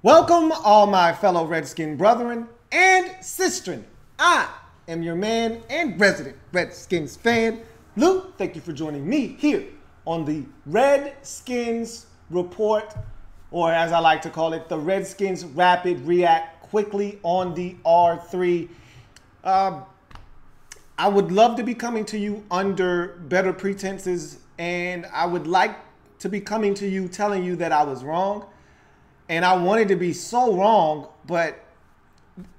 Welcome, all my fellow Redskin brethren and sistren. I am your man and resident Redskins fan, Lou. Thank you for joining me here on the Redskins Report, or as I like to call it, the Redskins Rapid React quickly on the R3. I would love to be coming to you under better pretenses, and I would like to be coming to you telling you that I was wrong. And I wanted to be so wrong, but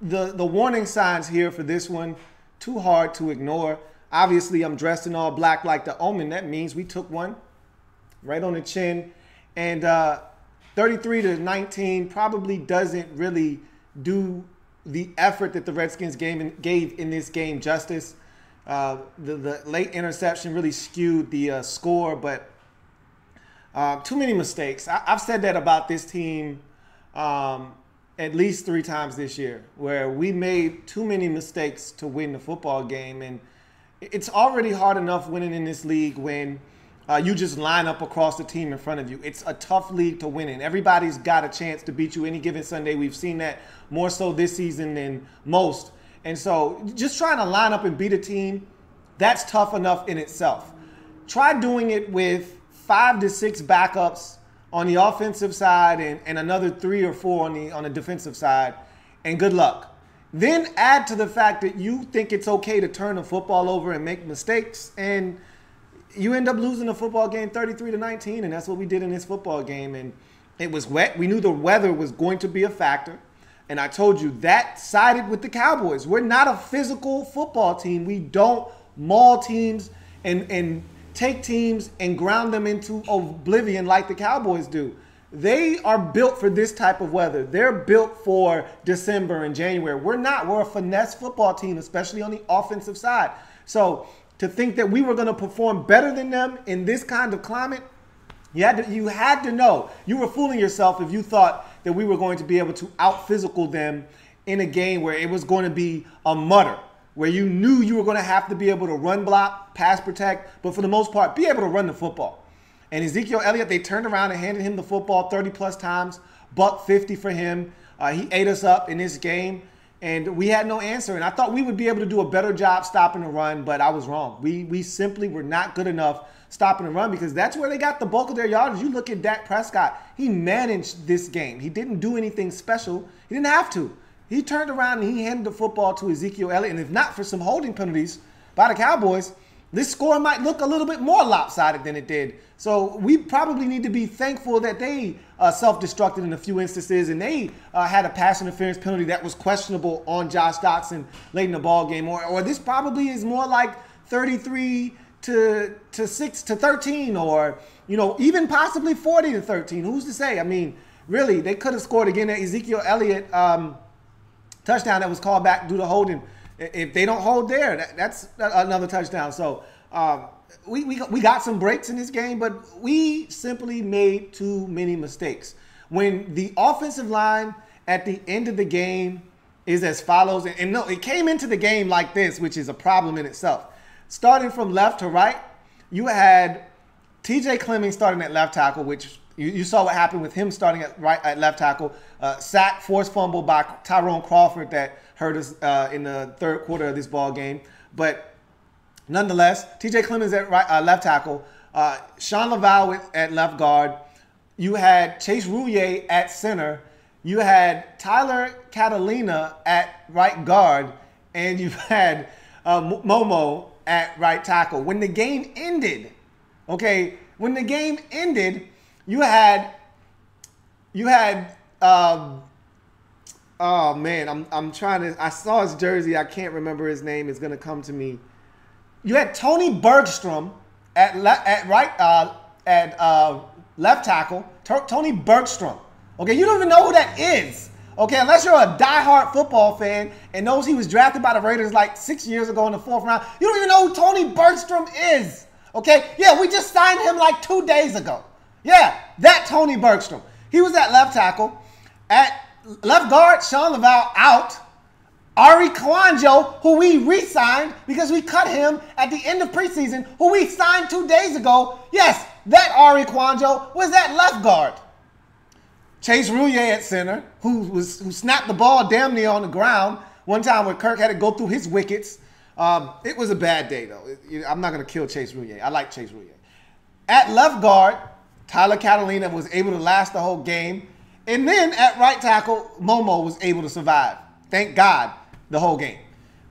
the warning signs here for this one, too hard to ignore. Obviously, I'm dressed in all black like the Omen. That means we took one right on the chin. And 33-19 probably doesn't really do the effort that the Redskins gave in this game justice. The late interception really skewed the score, but too many mistakes. I've said that about this team at least 3 times this year, where we made too many mistakes to win the football game. And it's already hard enough winning in this league when you just line up across the team in front of you. It's a tough league to win in. Everybody's got a chance to beat you any given Sunday. We've seen that more so this season than most. And so just trying to line up and beat a team, that's tough enough in itself. Try doing it with 5 to 6 backups on the offensive side and another 3 or 4 on the defensive side, and good luck. Then add to the fact that you think it's okay to turn the football over and make mistakes, and you end up losing the football game 33-19, and that's what we did in this football game. And it was wet. We knew the weather was going to be a factor, and I told you that sided with the Cowboys. We're not a physical football team. We don't maul teams and take teams and ground them into oblivion like the Cowboys do. They are built for this type of weather. They're built for December and January. We're not. We're a finesse football team, especially on the offensive side. So to think that we were going to perform better than them in this kind of climate, you had to know. You were fooling yourself if you thought that we were going to be able to out-physical them in a game where it was going to be a mutter, where you knew you were going to have to be able to run block, pass protect, but for the most part, be able to run the football. And Ezekiel Elliott, they turned around and handed him the football 30-plus times, $150 for him. He ate us up in this game, and we had no answer. And I thought we would be able to do a better job stopping the run, but I was wrong. We simply were not good enough stopping the run, because that's where they got the bulk of their yardage. You look at Dak Prescott. He managed this game. He didn't do anything special. He didn't have to. He turned around and he handed the football to Ezekiel Elliott. And if not for some holding penalties by the Cowboys, this score might look a little bit more lopsided than it did. So we probably need to be thankful that they self-destructed in a few instances, and they had a pass interference penalty that was questionable on Josh Doctson late in the ball game. Or this probably is more like 33 to 6 to 13, or even possibly 40 to 13. Who's to say? I mean, really, they could have scored again. That Ezekiel Elliott touchdown that was called back due to holding. If they don't hold there, that's another touchdown. So we got some breaks in this game, but we simply made too many mistakes. When the offensive line at the end of the game is as follows, and no, it came into the game like this, which is a problem in itself. Starting from left to right, you had TJ Clemmings starting at left tackle, which you saw what happened with him starting at left tackle. Sack, forced fumble by Tyrone Crawford that hurt us in the third quarter of this ball game. But nonetheless, TJ Clemmings at left tackle. Sean Laval at left guard. You had Chase Rouillet at center. You had Tyler Catalina at right guard. And you had Momo at right tackle. When the game ended, you had oh man, I'm trying to, I saw his jersey, I can't remember his name, it's gonna come to me. You had Tony Bergstrom at left tackle. Tony Bergstrom. Okay, you don't even know who that is. Okay, unless you're a diehard football fan and knows he was drafted by the Raiders like 6 years ago in the 4th round, you don't even know who Tony Bergstrom is. Okay, yeah, we just signed him like 2 days ago. Yeah, that Tony Bergstrom. He was at left tackle. At left guard, Sean Laval out. Ari Kwanjo, who we re-signed because we cut him at the end of preseason, who we signed 2 days ago. Yes, that Ari Kwanjo was at left guard. Chase Rouillet at center, who snapped the ball damn near on the ground. One time when Kirk had to go through his wickets. It was a bad day, though. I'm not going to kill Chase Rouillet. I like Chase Rouillet. At left guard, Tyler Catalina was able to last the whole game. And then at right tackle, Momo was able to survive. Thank God, the whole game.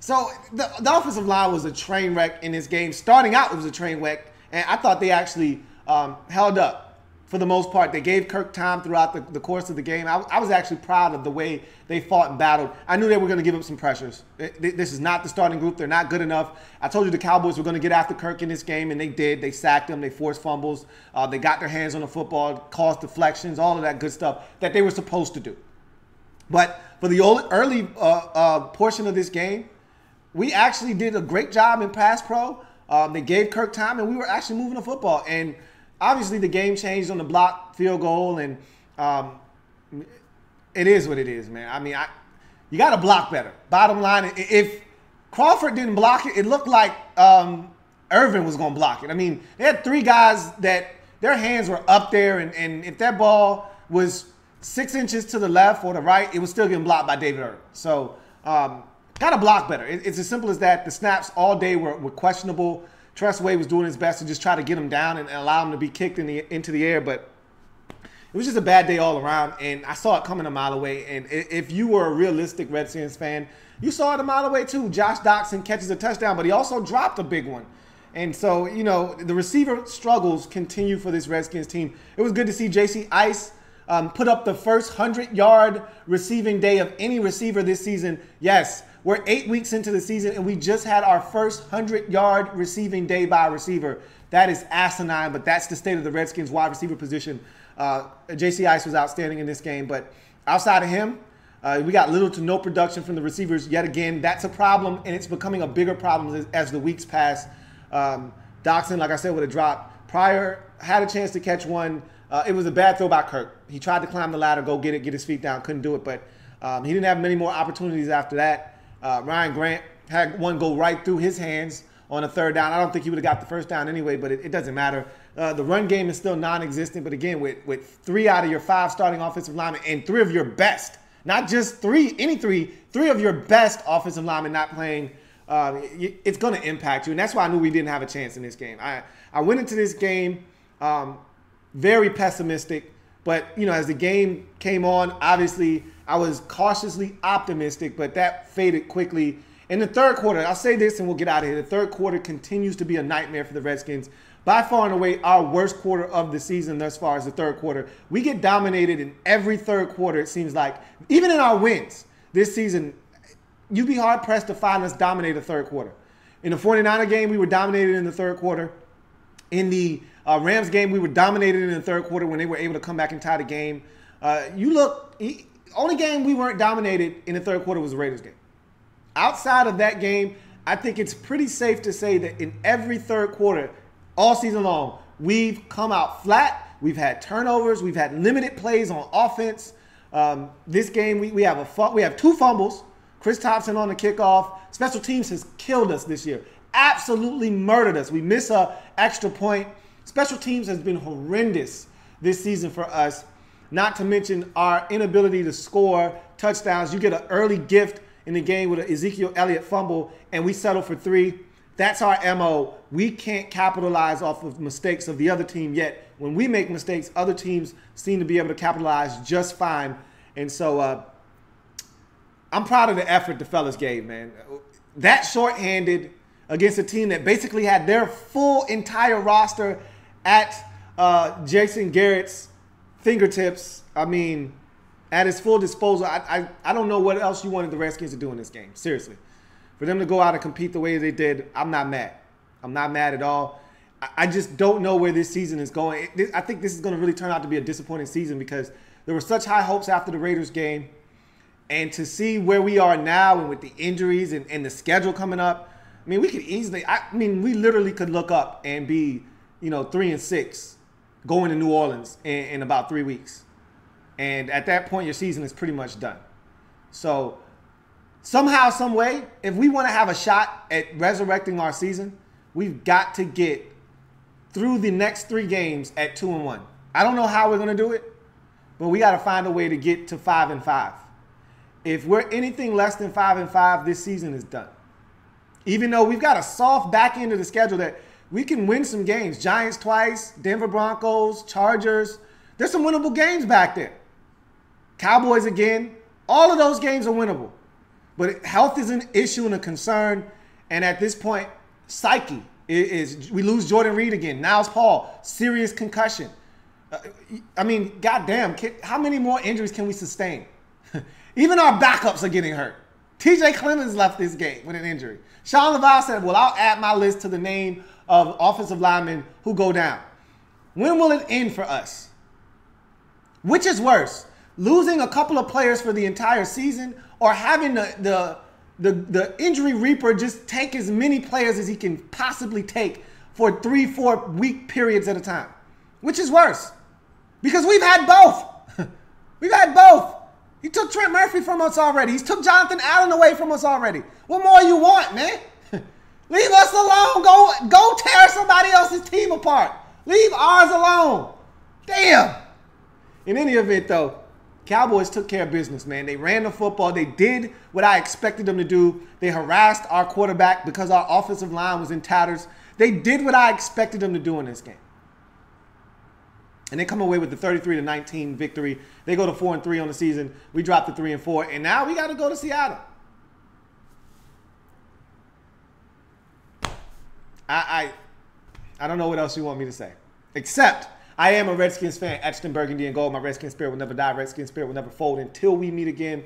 So the offensive line was a train wreck in this game. Starting out, it was a train wreck. And I thought they actually held up for the most part. They gave Kirk time throughout the course of the game. I was actually proud of the way they fought and battled. I knew they were going to give up some pressures. This is not the starting group. They're not good enough. I told you the Cowboys were going to get after Kirk in this game, and they did. They sacked him. They forced fumbles. They got their hands on the football, caused deflections, all of that good stuff that they were supposed to do. But for the early portion of this game, we actually did a great job in pass pro. They gave Kirk time, and we were actually moving the football. And obviously, the game changed on the blocked field goal, and it is what it is, man. I mean, you got to block better. Bottom line, if Crawford didn't block it, it looked like Irvin was going to block it. I mean, they had three guys that their hands were up there, and if that ball was 6 inches to the left or the right, it was still getting blocked by David Irvin. So, got to block better. It's as simple as that. The snaps all day were questionable. Tressway was doing his best to just try to get him down and allow him to be kicked into the air, but it was just a bad day all around, and I saw it coming a mile away. And if you were a realistic Redskins fan, you saw it a mile away too. Josh Doctson catches a touchdown, but he also dropped a big one. And so, you know, the receiver struggles continue for this Redskins team. It was good to see J.C. Ice put up the first 100-yard receiving day of any receiver this season. Yes, we're 8 weeks into the season, and we just had our first 100-yard receiving day by a receiver. That is asinine, but that's the state of the Redskins wide receiver position. J.C. Ice was outstanding in this game, but outside of him, we got little to no production from the receivers yet again. That's a problem, and it's becoming a bigger problem as the weeks pass. Doctson, like I said, with a drop. Pryor had a chance to catch one. It was a bad throw by Kirk. He tried to climb the ladder, go get it, get his feet down, couldn't do it, but he didn't have many more opportunities after that. Ryan Grant had one go right through his hands on a third down. I don't think he would have got the first down anyway, but it doesn't matter. The run game is still non-existent, but again, with 3 out of your 5 starting offensive linemen and 3 of your best, not just 3, any 3 of your best offensive linemen not playing, it's going to impact you. And that's why I knew we didn't have a chance in this game. I went into this game very pessimistic, but, you know, as the game came on, obviously I was cautiously optimistic, but that faded quickly. In the third quarter, I'll say this and we'll get out of here. The third quarter continues to be a nightmare for the Redskins. By far and away, our worst quarter of the season thus far is the third quarter. We get dominated in every third quarter, it seems like. Even in our wins this season, you'd be hard-pressed to find us dominate the third quarter. In the 49er game, we were dominated in the third quarter. In the Rams game, we were dominated in the third quarter when they were able to come back and tie the game. Only game we weren't dominated in the third quarter was the Raiders game. Outside of that game, I think it's pretty safe to say that in every third quarter, all season long, we've come out flat. We've had turnovers. We've had limited plays on offense. This game, we have 2 fumbles. Chris Thompson on the kickoff. Special teams has killed us this year. Absolutely murdered us. We miss a extra point. Special teams has been horrendous this season for us. Not to mention our inability to score touchdowns. You get an early gift in the game with an Ezekiel Elliott fumble, and we settle for 3. That's our MO. We can't capitalize off of mistakes of the other team yet. When we make mistakes, other teams seem to be able to capitalize just fine. And so I'm proud of the effort the fellas gave, man. That shorthanded against a team that basically had their full entire roster at Jason Garrett's fingertips. I mean, at his full disposal. I don't know what else you wanted the Redskins to do in this game. Seriously. For them to go out and compete the way they did, I'm not mad. I'm not mad at all. I just don't know where this season is going. I think this is going to really turn out to be a disappointing season because there were such high hopes after the Raiders game. And to see where we are now and with the injuries and the schedule coming up, I mean, we could easily, we literally could look up and be, 3-6 going to New Orleans in about 3 weeks. And at that point, your season is pretty much done. So somehow, some way, if we want to have a shot at resurrecting our season, we've got to get through the next 3 games at 2-1. I don't know how we're going to do it, but we got to find a way to get to 5-5. If we're anything less than 5-5, this season is done. Even though we've got a soft back end of the schedule that we can win some games. Giants twice, Denver Broncos, Chargers. There's some winnable games back there. Cowboys again. All of those games are winnable. But health is an issue and a concern. And at this point, psyche is we lose Jordan Reed again. Niles Paul, serious concussion. I mean, goddamn, how many more injuries can we sustain? Even our backups are getting hurt. TJ Clemens left this game with an injury. Sean LaValle said, well, I'll add my list to the name of offensive linemen who go down. When will it end for us? Which is worse, losing a couple of players for the entire season or having the injury reaper just take as many players as he can possibly take for 3-4 week periods at a time? Which is worse? Because we've had both. We've had both. He took Trent Murphy from us already. He's took Jonathan Allen away from us already. What more you want, man? Leave us alone. Go tear somebody else's team apart. Leave ours alone. Damn. In any event, though, Cowboys took care of business, man. They ran the football. They did what I expected them to do. They harassed our quarterback because our offensive line was in tatters. They did what I expected them to do in this game. And they come away with the 33-19 victory. They go to 4-3 on the season. We drop to 3-4, and now we got to go to Seattle. I don't know what else you want me to say, except I am a Redskins fan, etched in burgundy and gold. My Redskins spirit will never die. Redskins spirit will never fold until we meet again.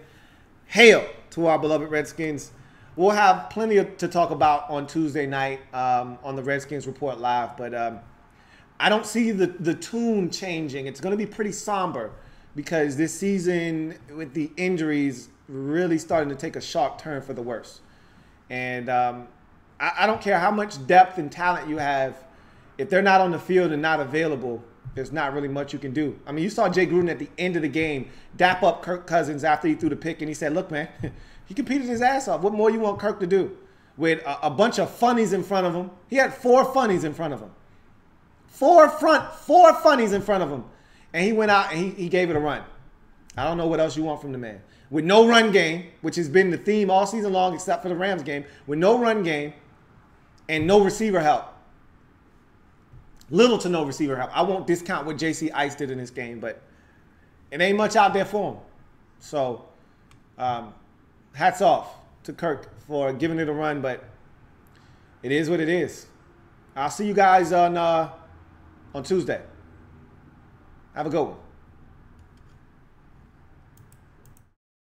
Hail to our beloved Redskins. We'll have plenty to talk about on Tuesday night on the Redskins Report Live, but I don't see the tune changing. It's going to be pretty somber because this season with the injuries really starting to take a sharp turn for the worse. And I don't care how much depth and talent you have. If they're not on the field and not available, there's not really much you can do. I mean, you saw Jay Gruden at the end of the game dap up Kirk Cousins after he threw the pick, and he said, look, man, he competed his ass off. What more you want Kirk to do? With a bunch of funnies in front of him. He had 4 funnies in front of him. 4 funnies in front of him. And he went out and he gave it a run. I don't know what else you want from the man. With no run game, which has been the theme all season long except for the Rams game, with no run game and no receiver help. Little to no receiver help. I won't discount what J.C. Ice did in this game, but it ain't much out there for him. So, hats off to Kirk for giving it a run, but it is what it is. I'll see you guys on Tuesday. Have a good one.